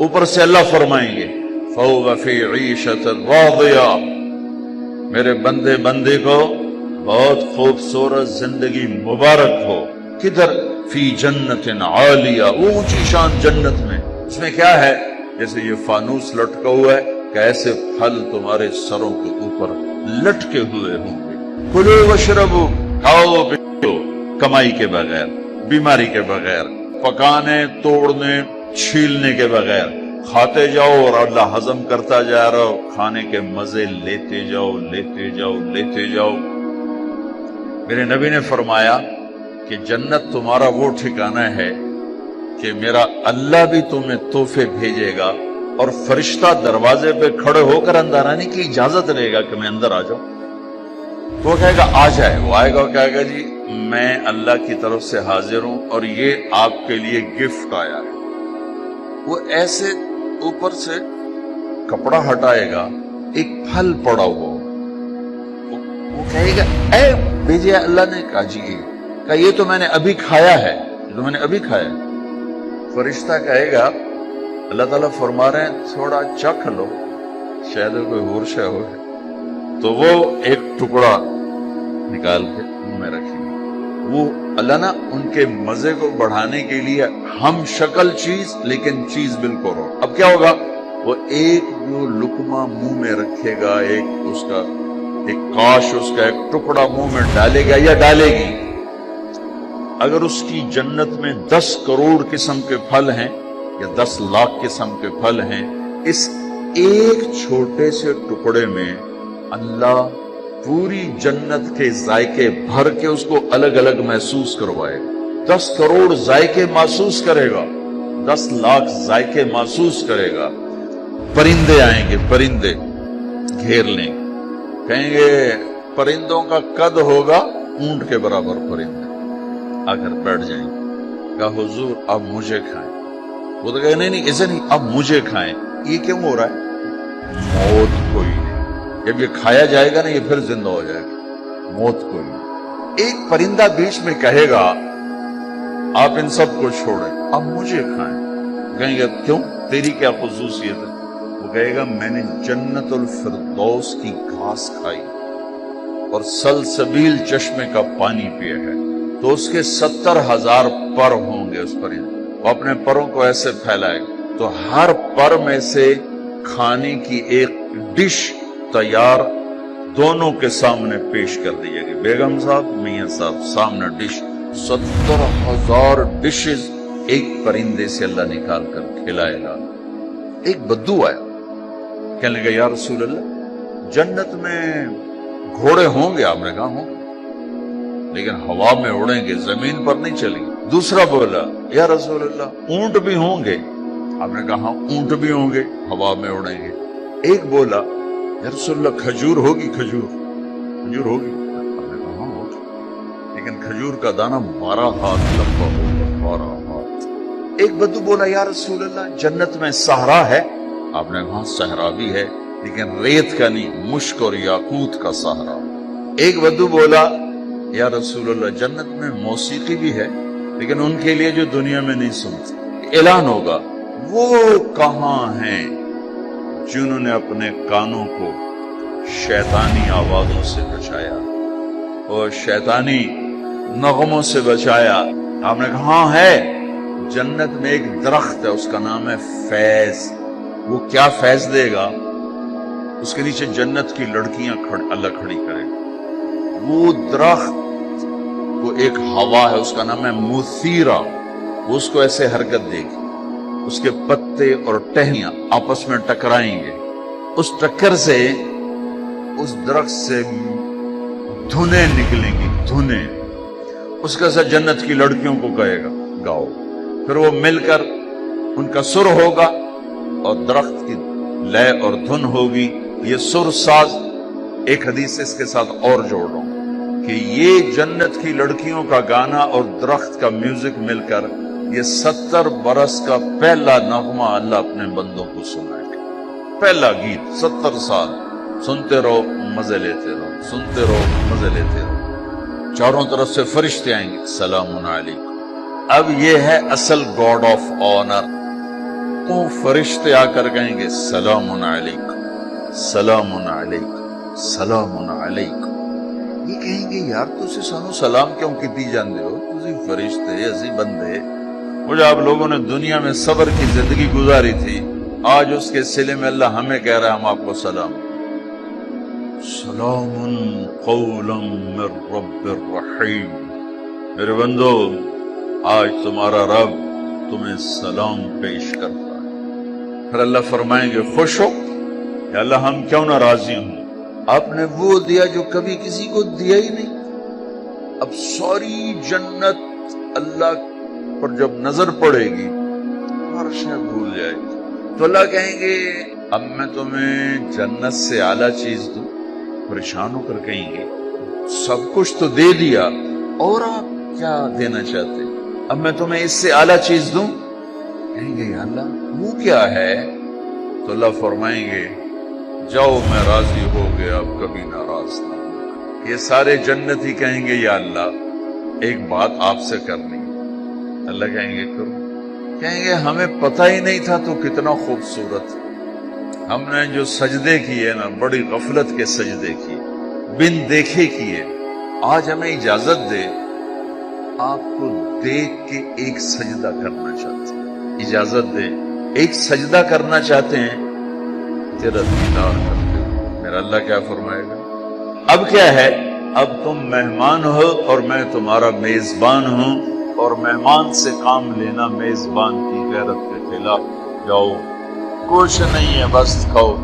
اوپر سے اللہ فرمائیں گے فَهُوَ فِي عِيشَةٍ رَاضِيَةٍ، میرے بندے بندے کو بہت خوبصورت زندگی مبارک ہو. کدھر؟ فی جنت عالیہ، اونچی شان جنت میں. اس میں کیا ہے؟ جیسے یہ فانوس لٹکا ہوا ہے کہ ایسے پھل تمہارے سروں کے اوپر لٹکے ہوئے ہوں گے. کلو وشربو، کھاؤ پیو، کمائی کے بغیر، بیماری کے بغیر، پکانے توڑنے چھیلنے کے بغیر کھاتے جاؤ اور اللہ ہضم کرتا جا رہا ہو، کھانے کے مزے لیتے جاؤ لیتے جاؤ لیتے جاؤ. میرے نبی نے فرمایا کہ جنت تمہارا وہ ٹھکانہ ہے کہ میرا اللہ بھی تمہیں تحفے بھیجے گا اور فرشتہ دروازے پہ کھڑے ہو کر اندر آنے کی اجازت لے گا کہ میں اندر آ جاؤں. تو وہ کہے گا آ جائے. وہ آئے گا اور کہے گا جی میں اللہ کی طرف سے حاضر ہوں اور یہ آپ کے لیے گفٹ آیا ہے. وہ ایسے اوپر سے کپڑا ہٹائے گا، ایک پھل پڑا ہوا، وہ کہے گا اے بھیجے اللہ نے. کہا جی کہ یہ تو میں نے ابھی کھایا ہے، یہ تو میں نے ابھی کھایا ہے. فرشتہ کہے گا اللہ تعالیٰ فرما رہے ہیں تھوڑا چکھ لو، شاید کوئی اور شے ہو. تو وہ ایک ٹکڑا نکال کے منہ میں رکھیں گے. وہ اللہ نا ان کے مزے کو بڑھانے کے لیے ہم شکل چیز لیکن چیز بالکل ہو. اب کیا ہوگا؟ وہ ایک جو لقمہ منہ میں رکھے گا، ایک اس کا ایک کاش اس کا ایک ٹکڑا منہ میں ڈالے گا یا ڈالے گی. اگر اس کی جنت میں 10 کروڑ قسم کے پھل ہیں یا 10 لاکھ قسم کے پھل ہیں، اس ایک چھوٹے سے ٹکڑے میں اللہ پوری جنت کے ذائقے بھر کے اس کو الگ الگ محسوس کروائے گا. 10 کروڑ ذائقے محسوس کرے گا، 10 لاکھ ذائقے محسوس کرے گا. پرندے آئیں گے، پرندے گھیر لیں گے، کہیں گے پرندوں کا قد ہوگا اونٹ کے برابر. پرندے آ کر بیٹھ جائیں گے، کہا حضور اب مجھے کھائیں. وہ تو کہے نہیں ایسے نہیں، اب مجھے کھائیں. یہ کیوں ہو رہا ہے؟ موت کوئی نہیں. جب یہ کھایا جائے گا نا یہ پھر زندہ ہو جائے گا. موت کوئی نہیں. ایک پرندہ بیچ میں کہے گا آپ ان سب کو چھوڑیں، اب مجھے کھائیں. کہیں گے کیوں؟ تیری کیا خصوصیت ہے؟ وہ کہے گا میں نے جنت الفردوس کی گھاس کھائی اور سلسبیل چشمے کا پانی پیا ہے. تو اس کے 70,000 پر ہوں گے. اس پرندے وہ اپنے پروں کو ایسے پھیلائے گا تو ہر پر میں سے کھانے کی ایک ڈش تیار دونوں کے سامنے پیش کر دی جائے گی. بیگم صاحب، میاں صاحب، سامنے ڈش. 70,000 ڈشز ایک پرندے سے اللہ نکال کر کھلائے گا. ایک بدو آیا، کہنے لگا یا رسول اللہ جنت میں گھوڑے ہوں گے؟ آپ نے کہا ہوں لیکن ہوا میں اڑیں گے، زمین پر نہیں چلیں گے. دوسرا بولا یا رسول اللہ اونٹ بھی ہوں گے؟ آپ نے کہا اونٹ بھی ہوں گے، ہوا میں اڑیں گے. ایک بولا یا رسول اللہ کھجور ہوگی؟ کھجور ہوگی؟ آپ نے کہا ہوگی لیکن کھجور کا دانہ 12 ہاتھ لمبا ہوگا، 12 ہاتھ. ایک بدو بولا یا رسول اللہ جنت میں صحرا ہے؟ آپ نے کہا صحرا بھی ہے لیکن ریت کا نہیں، مشک اور یاقوت کا صحرا. ایک بدو بولا یا رسول اللہ جنت میں موسیقی بھی ہے لیکن ان کے لیے جو دنیا میں نہیں سنتے. اعلان ہوگا وہ کہاں ہیں جنہوں نے اپنے کانوں کو شیطانی آوازوں سے بچایا اور شیطانی نغموں سے بچایا. آپ نے کہا ہاں ہے. جنت میں ایک درخت ہے اس کا نام ہے فیض. وہ کیا فیض دے گا؟ اس کے نیچے جنت کی لڑکیاں اللہ کھڑی کرے. وہ درخت وہ ایک ہوا ہے اس کا نام ہے مثیرہ. وہ اس کو ایسے حرکت دے گی، اس کے پتے اور ٹہنیاں آپس میں ٹکرائیں گے. اس ٹکر سے اس درخت سے دھنیں نکلیں گی، دھنیں. اس کا سر جنت کی لڑکیوں کو کہے گا گاؤ. پھر وہ مل کر ان کا سر ہوگا اور درخت کی لے اور دھن ہوگی. یہ سر ساز ایک حدیث اس کے ساتھ اور جوڑ رہا ہوں کہ یہ جنت کی لڑکیوں کا گانا اور درخت کا میوزک مل کر یہ 70 برس کا پہلا نغمہ اللہ اپنے بندوں کو سنائے گا. پہلا گیت 70 سال سنتے رہو، مزے لیتے رہو، سنتے رہو، مزے لیتے رہو. چاروں طرف سے فرشتے آئیں گے سلام علیکم. اب یہ ہے اصل گاڈ آف آنر. تو فرشتے آ کر کہیں گے سلام علیک سلام علیک سلام علیک. یہ کہیں گے یار تسی سانو سلام کیوں کیتی جاندے ہو؟ تسی فرشتے اسی بندے. وہ جو آپ لوگوں نے دنیا میں صبر کی زندگی گزاری تھی، آج اس کے صلے میں اللہ ہمیں کہہ رہا ہے ہم آپ کو سلام. سلام قولا من رب الرحیم. میرے بندو، آج تمہارا رب تمہیں سلام پیش کرتا ہے. پھر اللہ فرمائیں گے خوش ہو یا اللہ ہم کیوں نہ راضی ہوں، آپ نے وہ دیا جو کبھی کسی کو دیا ہی نہیں. اب ساری جنت اللہ پر جب نظر پڑے گی ہر شے بھول جائے گی. تو اللہ کہیں گے اب میں تمہیں جنت سے اعلیٰ چیز دوں. پریشان ہو کر کہیں گے سب کچھ تو دے دیا اور آپ کیا دینا چاہتے؟ اب میں تمہیں اس سے اعلیٰ چیز دوں. کہیں گے یا اللہ وہ کیا ہے؟ تو اللہ فرمائیں گے جاؤ میں راضی ہو گیا اب کبھی ناراض نہ ہوں. یہ سارے جنتی کہیں گے یا اللہ ایک بات آپ سے کرنی. اللہ کہیں گے کرو. کہیں گے ہمیں پتہ ہی نہیں تھا تو کتنا خوبصورت. ہم نے جو سجدے کیے نا بڑی غفلت کے سجدے کیے، بن دیکھے کیے. آج ہمیں اجازت دے آپ کو دیکھ کے ایک سجدہ کرنا چاہتے ہیں. اجازت دے ایک سجدہ کرنا چاہتے ہیں، تیرا دیدار کرتے ہیں. میرا اللہ کیا فرمائے گا؟ اب کیا ہے؟ اب تم مہمان ہو اور میں تمہارا میزبان ہوں، اور مہمان سے کام لینا میزبان کی غیرت کے خلاف. جاؤ کچھ نہیں ہے بس کھاؤ.